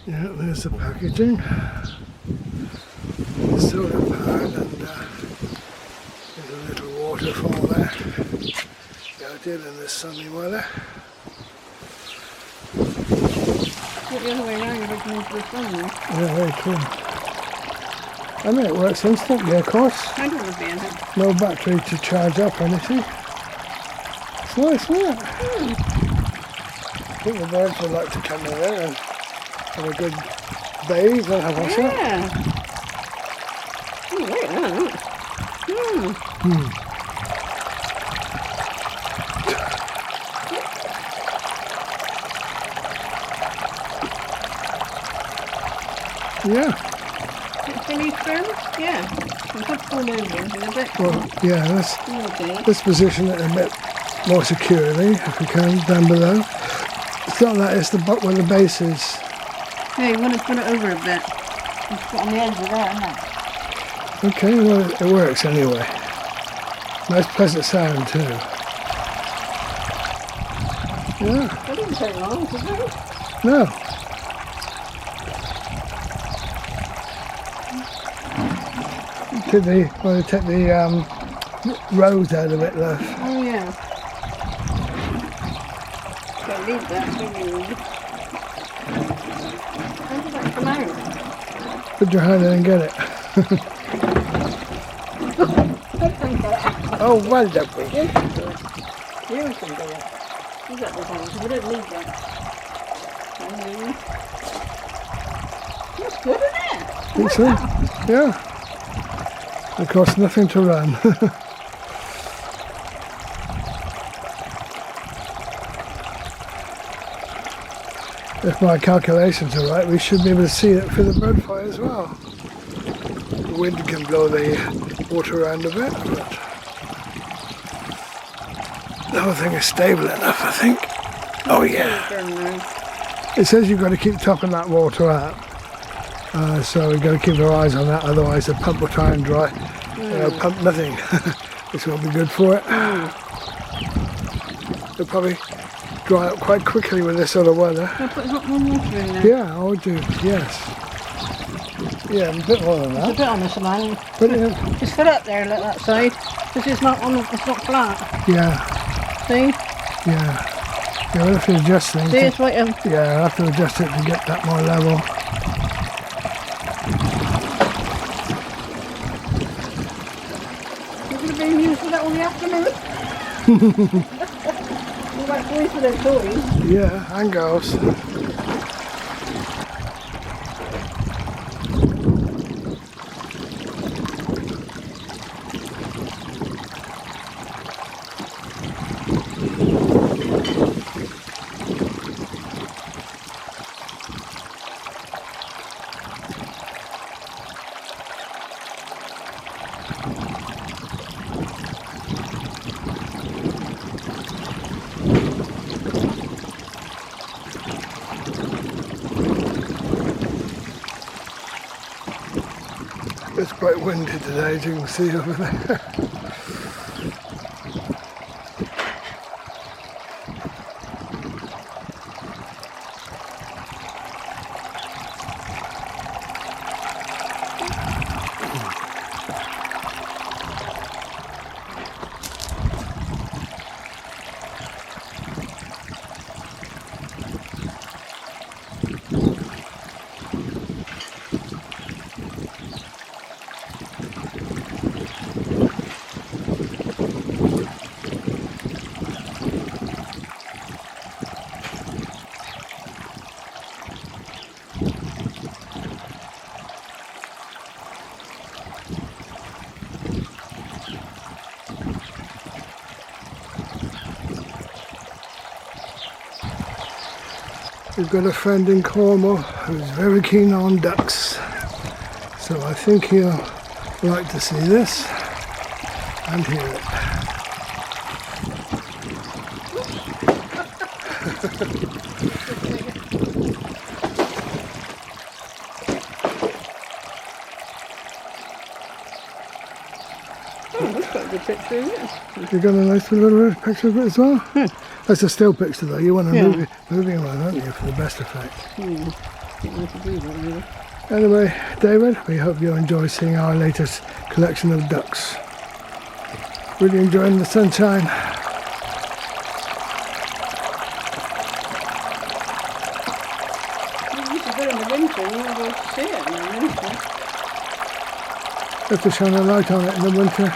Yeah, there's the packaging. The soda pan, and there's a little waterfall there. Out here in this sunny weather. Put the other way around, you're looking into the sun now. Yeah, very true. I mean, it works instantly, of course. I don't want to be in it. No battery to charge up or anything. It's nice, isn't it? I think the birds would like to come in there and have a good bathe and have a shot. Yeah. Oh, look at that. Yeah. Finish firms? Yeah. We could pull over a bit. Well, yeah, Okay. let's position it a bit more securely, if we can, down below. It's not that, it's the where the base is. Yeah, you want to put it over a bit. It's put on the edge of there, isn't it? Okay, well, it works anyway. Nice pleasant sound too. Yeah. It didn't take long, did it? No. Take the rose out of it, love. Oh, yeah. Don't leave that, do you? How did that come out? Put your hand in and get it. Oh, wonderful. You can do it. You can do it. You got the hands, we don't need that. That's good, isn't it? Think so? Yeah. It costs nothing to run. If my calculations are right, we should be able to see it through the bird fly as well. The wind can blow the water around a bit, but the whole thing is stable enough, I think. Oh yeah. It says you've got to keep topping that water out. So we've got to keep our eyes on that, otherwise the pump will try and dry. Pump nothing, which won't be good for it. It'll probably dry up quite quickly with this sort of weather. I'll put hot warm water in there. Yeah, I would do, yes. Yeah, a bit more than It's a that. bit on this line. But Just fill up there, like that side, because it's not flat. yeah, See? yeah. Yeah, we'll have to adjust things. See, it's right Yeah, I'll have to adjust it to get that more level. You're going to be used for that all the afternoon. You like boys for their toys. Yeah, and girls. It's quite windy today, as you can see over there. We've got a friend in Cornwall who's very keen on ducks, so I think he'll like to see this and hear it. Oh, that's quite a good picture, isn't it? You got a nice little picture of it as well? That's a still picture though, you want a moving one, don't you, for the best effect. Didn't want to do that really. Anyway, David, we hope you enjoy seeing our latest collection of ducks. Really enjoying the sunshine. You used to go in the winter and you won't be able to see it in the winter. Have to shine a light on it in the winter.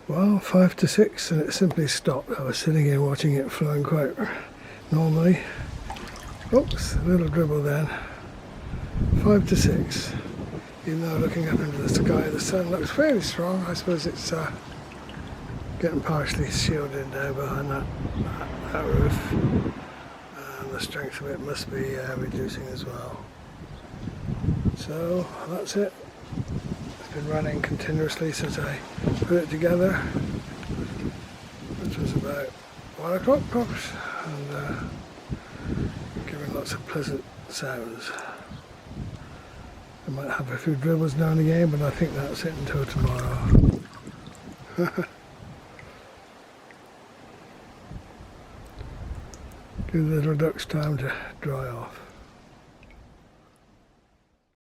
Well, 5 to 6 and it simply stopped. I was sitting here watching it flowing quite normally. Oops, a little dribble then. 5 to 6. Even though looking up into the sky, the sun looks fairly strong. I suppose it's getting partially shielded now behind that roof. And the strength of it must be reducing as well. So that's it. It's been running continuously since I put it together, which was about 1 o'clock perhaps, and giving lots of pleasant sounds. I might have a few dribbles now and again, but I think that's it until tomorrow. Give the little ducks time to dry off.